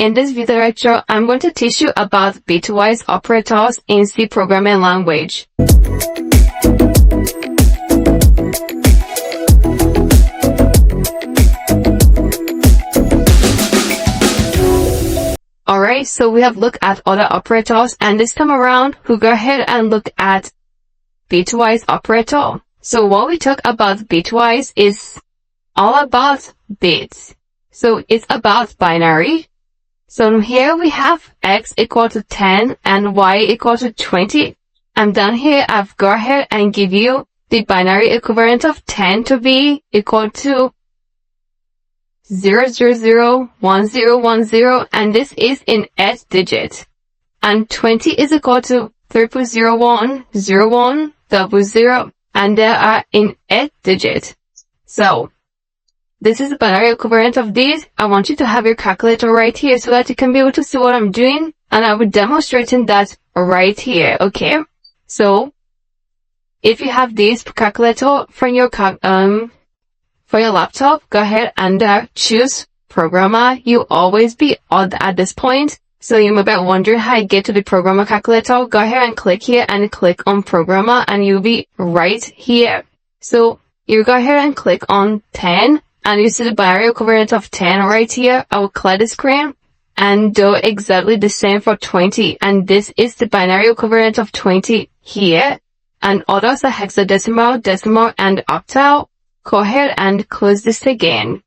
In this video lecture, I'm going to teach you about bitwise operators in C programming language. Alright, so we have looked at other operators, and this time around, we'll go ahead and look at bitwise operator. So what we talk about bitwise is all about bits. So it's about binary. So here we have x equal to 10 and y equal to 20. And down here, I've go ahead and give you the binary equivalent of 10 to be equal to 0001010, and this is in 8 digit. And 20 is equal to 00010100, and they are in 8 digit. So this is the binary equivalent of these. I want you to have your calculator right here so that you can be able to see what I'm doing, and I will demonstrating that right here, okay? So if you have this calculator from your for your laptop, go ahead and choose programmer. You always be odd at this point. So you may be wondering how I get to the programmer calculator. Go ahead and click here and click on programmer, and you'll be right here. So you go ahead and click on 10, and you see the binary equivalent of 10 right here. I will clear the screen and do exactly the same for 20. And this is the binary equivalent of 20 here. And others are hexadecimal, decimal, and octal. Go ahead and close this again.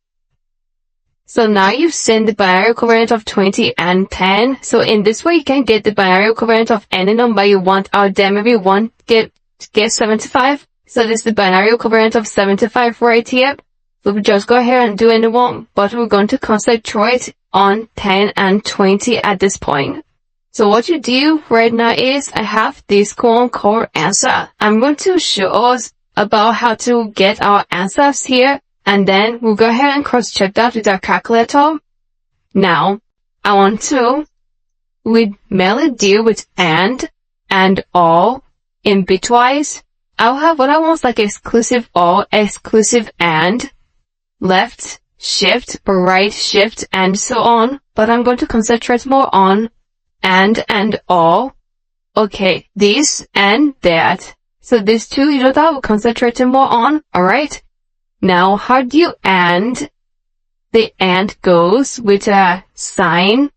So now you've seen the binary equivalent of 20 and 10. So in this way, you can get the binary equivalent of any number you want out there. Maybe you want get 75. So this is the binary equivalent of 75 right here. We'll just go ahead and do any one, but we're going to concentrate on 10 and 20 at this point. So what you do right now is I have this called answer. I'm going to show us about how to get our answers here, and then we'll go ahead and cross-check that with our calculator. Now, I want to, we mainly deal with and or in bitwise. I'll have what I want like exclusive or, exclusive and, left shift, right shift, and so on. But I'm going to concentrate more on and or. Okay, this and that. So these two, you know, that we're concentrating more on, alright? Now, how do you and? The and goes with a sign,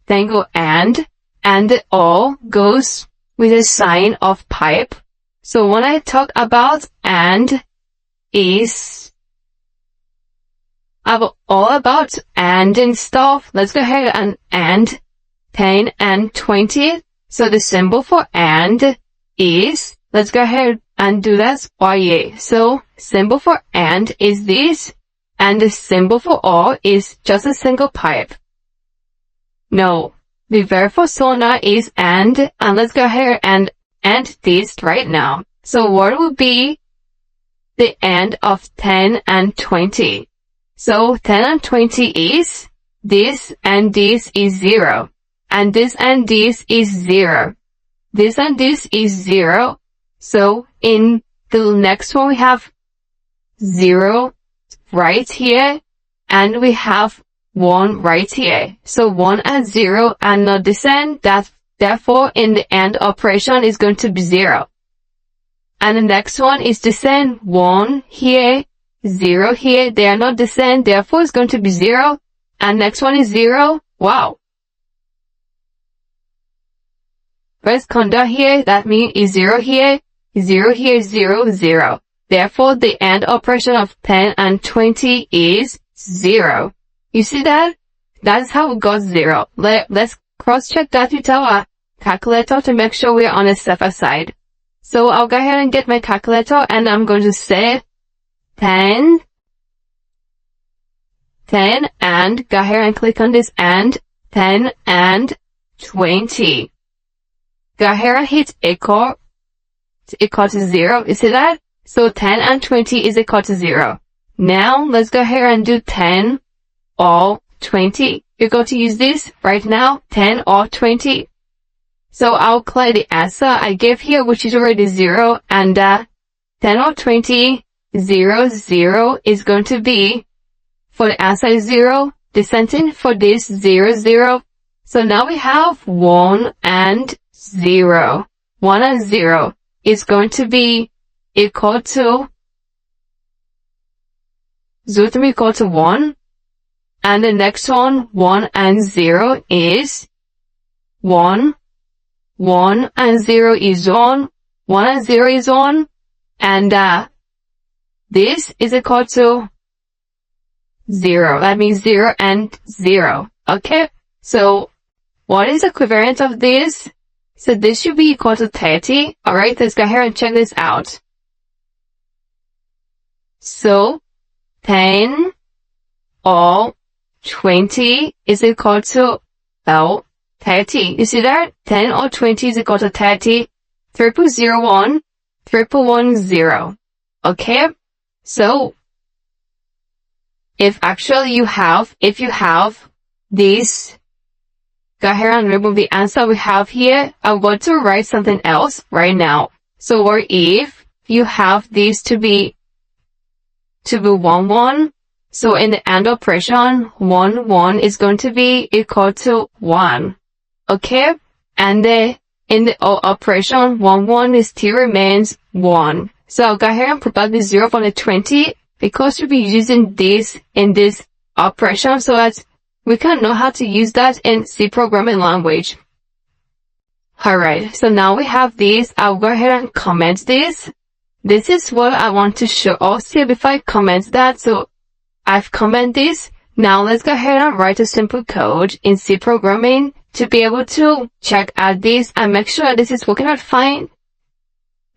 then go and the or goes with a sign of pipe. So when I talk about and is, I'm all about and stuff. Let's go ahead and 10 and 20. So the symbol for and is, let's go ahead and do that. Yeah. So symbol for and is this, and the symbol for or is just a single pipe. No, the very first one now is and let's go ahead and this right now. So what will be the end of 10 and 20? So 10 and 20 is this, and this is 0. And this and this is 0. This and this is 0. So in the next one we have 0 right here, and we have 1 right here. So 1 and 0 are not the same. Therefore in the AND operation is going to be 0. And the next one is the same. 1 here, 0 here. They are not the same. Therefore it's going to be 0. And next one is 0. Wow. First conda here, that means is 0 here, 0 here, 0, 0. Therefore, the AND operation of 10 and 20 is 0. You see that? That's how we got 0. Let's cross-check that with our calculator to make sure we're on the safer side. So I'll go ahead and get my calculator, and I'm going to say 10, and go ahead and click on this and 10 and 20. Go ahead and hit equal to 0. You see that? So 10 and 20 is equal to 0. Now let's go ahead and do 10 or 20. You're going to use this right now, 10 or 20. So I'll clear the answer I gave here, which is already 0, and 10 or 20, 0, 0 is going to be, for the answer is 0, the sentence for this 0, 0. So now we have 1 and 0. 1 and 0 is going to be equal to 0 to be equal to 1. And the next one, 1 and 0 is 1. 1 and 0 is 1. 1 and 0 is 1. And this is equal to 0. That means 0 and 0. Okay? So what is the equivalent of this? So this should be equal to 30. Alright, let's go ahead and check this out. So 10 or 20 is equal to 30. You see that? 10 or 20 is equal to 30. 0001, 1110. Okay? So if you have this, go ahead and remove the answer we have here. I'm going to write something else right now. So what if you have this to be 1, 1? So in the AND operation, 1, 1 is going to be equal to 1. Okay? And in the OR operation, 1, 1 still remains 1. So I'll go ahead and put back the 0 from the 20 because we'll be using this in this operation so that we can know how to use that in C programming language. Alright, so now we have this. I'll go ahead and comment this. This is what I want to show also before I comment that. So I've commented this. Now let's go ahead and write a simple code in C programming to be able to check out this and make sure this is working out fine.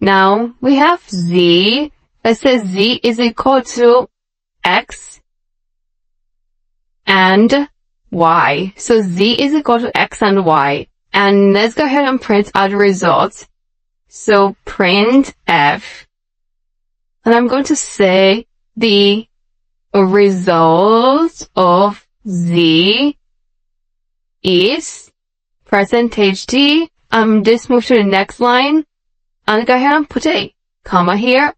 Now we have Z. Let's say Z is equal to X and Y. So Z is equal to X and Y. And let's go ahead and print out the results. So print F. And I'm going to say the result of Z is %D. Just move to the next line and go ahead and put a comma here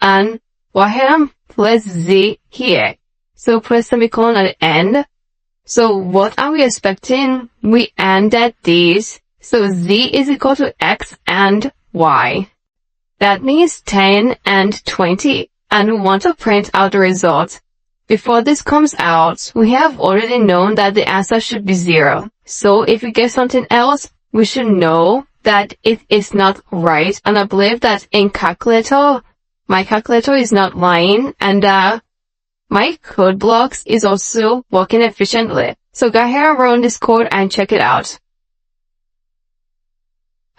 and go ahead and place Z here. So put a semicolon at the end. So what are we expecting? We end at this. So Z is equal to X and Y. That means 10 and 20. And we want to print out the result. Before this comes out, we have already known that the answer should be 0. So if we get something else, we should know that it is not right. And I believe that in calculator, my calculator is not lying and my code blocks is also working efficiently. So go ahead and run this code and check it out.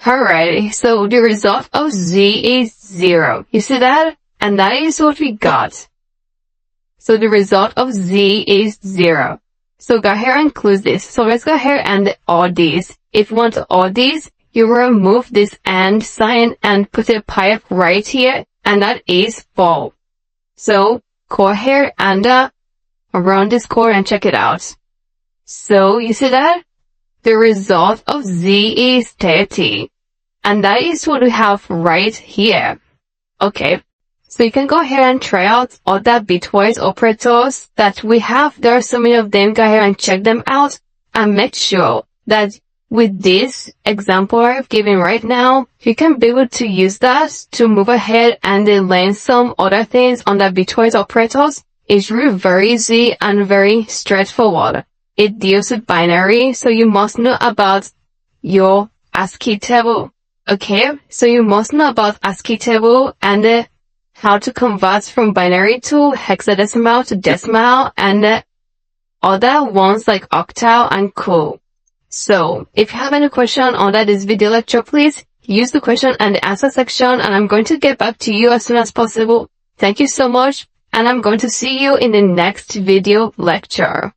Alrighty, so the result of Z is 0. You see that? And that is what we got. So the result of Z is 0. So go ahead and close this. So let's go ahead and OR this. If you want to OR this, you will remove this AND sign and put a pipe right here, and that is 4. So go ahead and run this code and check it out. So you see that? The result of Z is 30. And that is what we have right here. Okay. So you can go ahead and try out all the bitwise operators that we have. There are so many of them. Go ahead and check them out and make sure that with this example I've given right now, you can be able to use that to move ahead and then learn some other things on the bitwise operators. It's really very easy and very straightforward. It deals with binary, so you must know about your ASCII table. Okay, so you must know about ASCII table and how to convert from binary to hexadecimal to decimal and other ones like octal and co. So if you have any question under this video lecture, please use the question and the answer section and I'm going to get back to you as soon as possible. Thank you so much and I'm going to see you in the next video lecture.